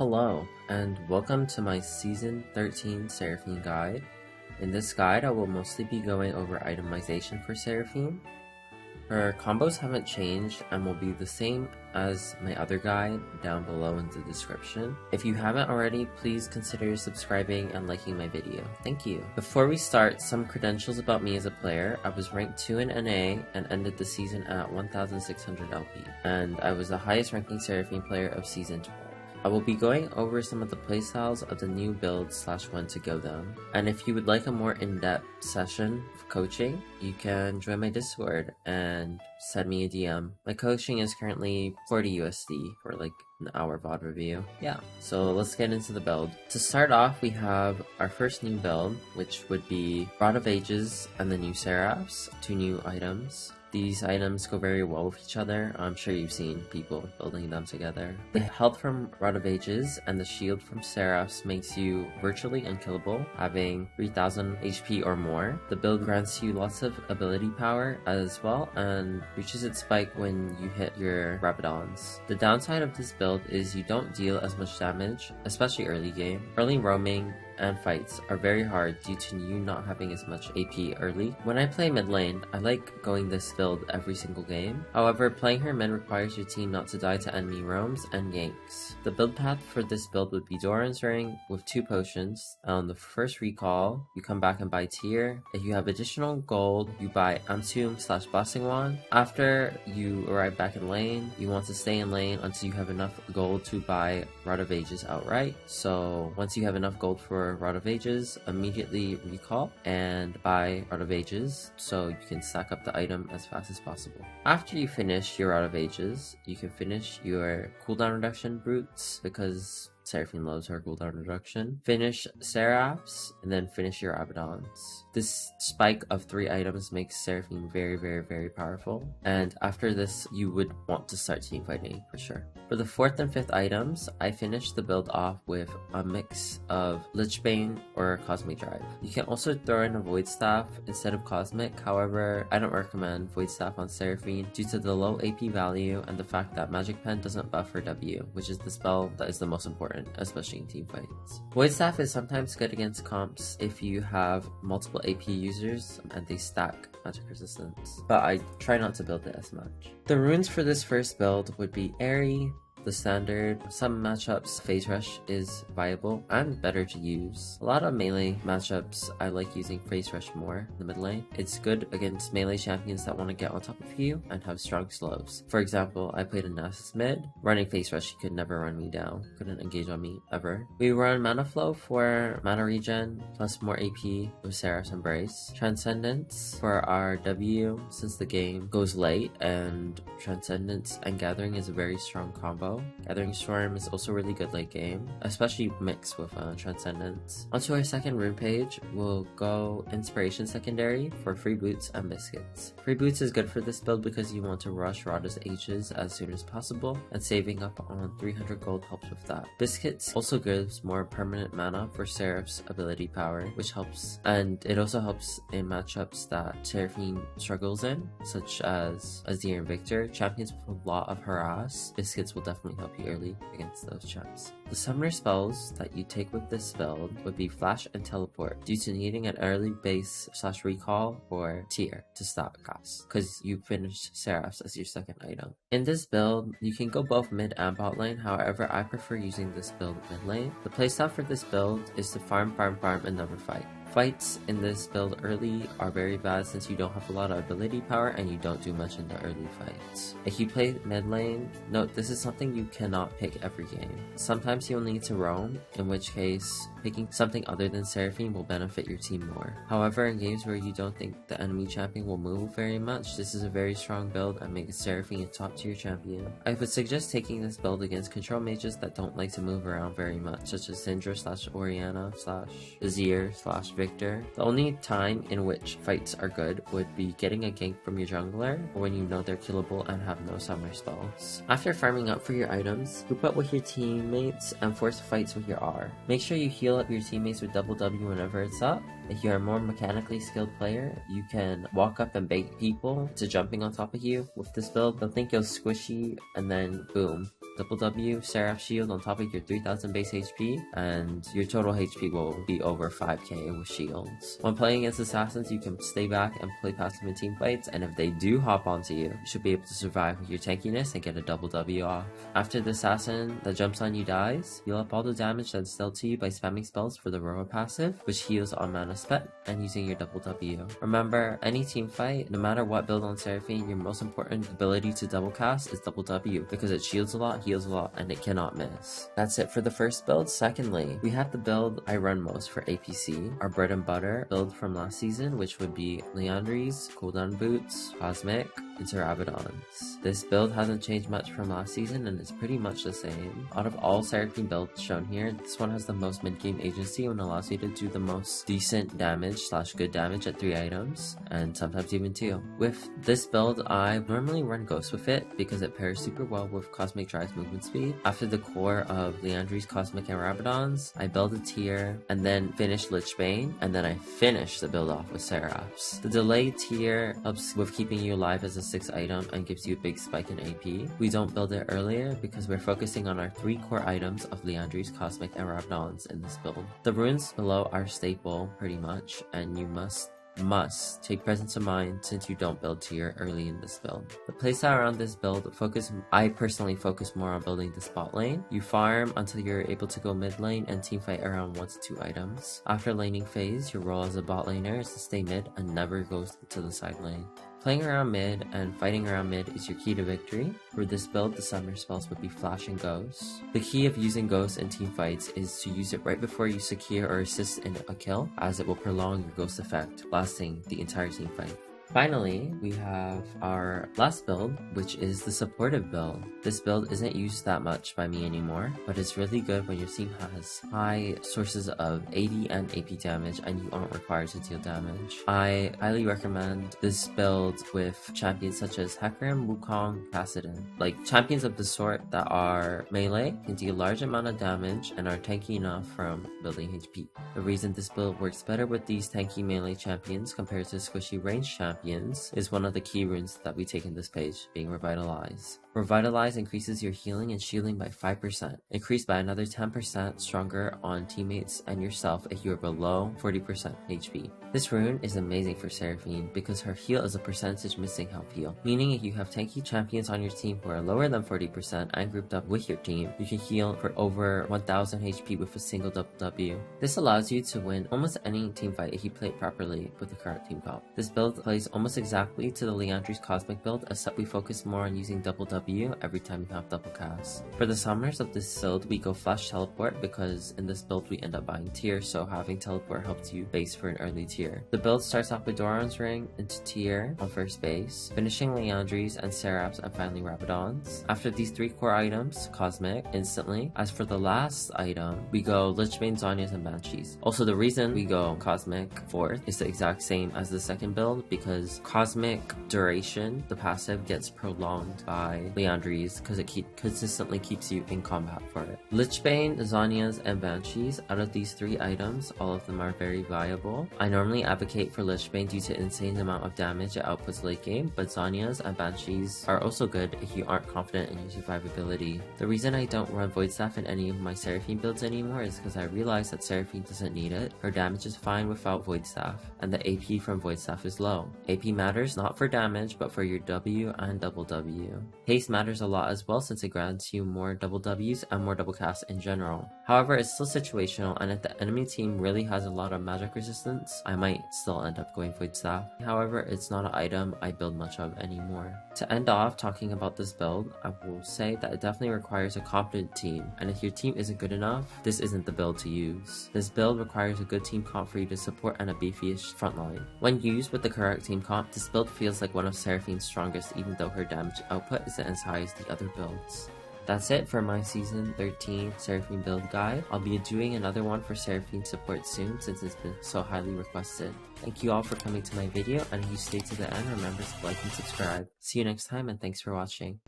Hello, and welcome to my Season 13 Seraphine guide. In this guide, I will mostly be going over itemization for Seraphine. Her combos haven't changed and will be the same as my other guide down below in the description. If you haven't already, please consider subscribing and liking my video. Thank you. Before we start, some credentials about me as a player. I was ranked 2 in NA and ended the season at 1600 LP, and I was the highest ranking Seraphine player of Season 12. I will be going over some of the playstyles of the new build / when to go them. And if you would like a more in-depth session of coaching, you can join my Discord and send me a DM. My coaching is currently 40 USD for like an hour VOD review. Yeah, so let's get into the build. To start off, we have our first new build, which would be Rod of Ages and the new Seraphs, 2 new items. These items go very well with each other. I'm sure you've seen people building them together. The health from Rod of Ages and the shield from Seraphs makes you virtually unkillable, having 3000 HP or more. The build grants you lots of ability power as well and reaches its spike when you hit your Rabadons. The downside of this build is you don't deal as much damage, especially early game. Early roaming and fights are very hard due to you not having as much AP early. When I play mid lane, I like going this build every single game. However, playing her mid requires your team not to die to enemy roams and ganks. The build path for this build would be Doran's Ring with 2 potions. On the first recall, you come back and buy tier. If you have additional gold, you buy Amtum / Blasting Wand. After you arrive back in lane, you want to stay in lane until you have enough gold to buy Rod of Ages outright. So once you have enough gold for Rod of Ages, immediately recall and buy Rod of Ages so you can stack up the item as fast as possible. After you finish your Rod of Ages, you can finish your cooldown reduction brutes because Seraphine loves her cooldown reduction. Finish Seraphs, and then finish your Abaddons. This spike of 3 items makes Seraphine very powerful, and after this you would want to start team fighting for sure. For the 4th and 5th items, I finished the build off with a mix of Lichbane or Cosmic Drive. You can also throw in a Void Staff instead of Cosmic, however I don't recommend Void Staff on Seraphine due to the low AP value and the fact that Magic Pen doesn't buff her W, which is the spell that is the most important, especially in team fights. Void Staff is sometimes good against comps if you have multiple AP users and they stack magic resistance, but I try not to build it as much. The runes for this first build would be Airy, the standard. Some matchups Phase Rush is viable and better to use. A lot of melee matchups I like using Phase Rush more in the mid lane. It's good against melee champions that want to get on top of you and have strong slows. For example, I played a Nasus mid. Running Phase Rush, he could never run me down. Couldn't engage on me ever. We run Mana Flow for mana regen plus more AP with Seraph's Embrace. Transcendence for our W since the game goes late, and Transcendence and Gathering is a very strong combo. Gathering Storm is also really good late game, especially mixed with Transcendence. Onto our second rune page, we'll go Inspiration Secondary for free boots and biscuits. Free boots is good for this build because you want to rush Rod of Ages as soon as possible, and saving up on 300 gold helps with that. Biscuits also gives more permanent mana for Seraph's ability power, which helps, and it also helps in matchups that Seraphine struggles in, such as Azir and Victor. Champions with a lot of harass, Biscuits will definitely help you early against those champs. The summoner spells that you take with this build would be Flash and Teleport due to needing an early base / recall or tier to stop costs because you finished Seraphs as your second item. In this build, you can go both mid and bot lane, however I prefer using this build mid lane. The playstyle for this build is to farm and never fight. Fights in this build early are very bad since you don't have a lot of ability power and you don't do much in the early fights. If you play mid lane, note this is something you cannot pick every game. Sometimes you'll need to roam, in which case picking something other than Seraphine will benefit your team more. However, in games where you don't think the enemy champion will move very much, this is a very strong build and makes Seraphine a top tier champion. I would suggest taking this build against control mages that don't like to move around very much, such as Syndra / Orianna / Azir / Victor. The only time in which fights are good would be getting a gank from your jungler or when you know they're killable and have no summoner spells. After farming up for your items, group up with your teammates and force fights with your R. Make sure you heal up your teammates with double W whenever it's up. If you're a more mechanically skilled player, you can walk up and bait people to jumping on top of you. With this build, they'll think you're squishy and then boom, double W, Seraph Shield on top of your 3000 base HP, and your total HP will be over 5k with shields. When playing against assassins, you can stay back and play passive in team fights, and if they do hop onto you, you should be able to survive with your tankiness and get a double W off. After the assassin that jumps on you dies, heal up all the damage that's dealt to you by spamming spells for the Roar passive, which heals on mana spent, and using your double W. Remember, any team fight, no matter what build on Seraphine, your most important ability to double cast is double W, because it shields a lot, heals a lot, and it cannot miss. That's it for the first build. Secondly, we have the build I run most for APC, our bread and butter build from last season, which would be Liandry's, cooldown boots, Cosmic, and Abaddon's. This build hasn't changed much from last season and is pretty much the same. Out of all Seraphine builds shown here, this one has the most mid-game agency and allows you to do the most decent damage / good damage at 3 items, and sometimes even 2. With this build, I normally run Ghost with it because it pairs super well with Cosmic Drive's movement speed. After the core of Liandry's, Cosmic, and Abaddon's, I build a tier and then finish Lichbane, and then I finish the build off with Seraphs. The delayed tier helps with keeping you alive as a 6 item and gives you a big spike in AP. We don't build it earlier because we're focusing on our 3 core items of Liandry's, Cosmic, and Abaddon's in this build. The runes below are staple pretty much, and you must take presence of mind since you don't build tier early in this build. The playstyle around this build I personally focus more on building the spot lane. You farm until you're able to go mid lane and teamfight around 1 to 2 items. After laning phase, your role as a bot laner is to stay mid and never go to the side lane. Playing around mid and fighting around mid is your key to victory. For this build, the summoner spells would be Flash and Ghost. The key of using Ghost in teamfights is to use it right before you secure or assist in a kill, as it will prolong your Ghost effect, lasting the entire teamfight. Finally, we have our last build, which is the supportive build. This build isn't used that much by me anymore, but it's really good when your team has high sources of AD and AP damage and you aren't required to deal damage. I highly recommend this build with champions such as Hecarim, Wukong, Kassadin. Like champions of the sort that are melee, can deal large amount of damage, and are tanky enough from building HP. The reason this build works better with these tanky melee champions compared to squishy ranged champions is one of the key runes that we take in this page, being Revitalize. Revitalize increases your healing and shielding by 5%, increased by another 10% stronger on teammates and yourself if you are below 40% HP. This rune is amazing for Seraphine because her heal is a percentage missing health heal, meaning if you have tanky champions on your team who are lower than 40% and grouped up with your team, you can heal for over 1000 HP with a single double W. This allows you to win almost any teamfight if you play it properly with the correct team comp. This build plays almost exactly to the Liandry's Cosmic build, except we focus more on using double W every time you have double cast. For the summoners of this build, we go Flash Teleport because in this build we end up buying tier, so having teleport helps you base for an early tier. The build starts off with Doran's Ring into tier on first base, finishing Liandry's and Seraph's and finally Abaddon's. After these 3 core items, Cosmic instantly. As for the last item, we go Lichbane, Zhonya's, and Banshees. Also, the reason we go Cosmic 4th is the exact same as the second build because Cosmic duration, the passive, gets prolonged by Liandry's because it consistently keeps you in combat for it. Lichbane, Zhonya's, and Banshees, out of these 3 items, all of them are very viable. I normally advocate for Lichbane due to insane amount of damage it outputs late game, but Zhonya's and Banshees are also good if you aren't confident in your survivability. The reason I don't run Void Staff in any of my Seraphine builds anymore is because I realized that Seraphine doesn't need it. Her damage is fine without Void Staff, and the AP from Void Staff is low. AP matters not for damage, but for your W and double W. Haste matters a lot as well since it grants you more double Ws and more double casts in general. However, it's still situational, and if the enemy team really has a lot of magic resistance, I might still end up going Void Staff. However, it's not an item I build much of anymore. To end off talking about this build, I will say that it definitely requires a competent team, and if your team isn't good enough, this isn't the build to use. This build requires a good team comp for you to support and a beefy-ish frontline. When used with the correct team comp, this build feels like one of Seraphine's strongest even though her damage output isn't as high as the other builds. That's it for my Season 13 Seraphine build guide. I'll be doing another one for Seraphine support soon since it's been so highly requested. Thank you all for coming to my video, and if you stayed to the end, remember to like and subscribe. See you next time, and thanks for watching.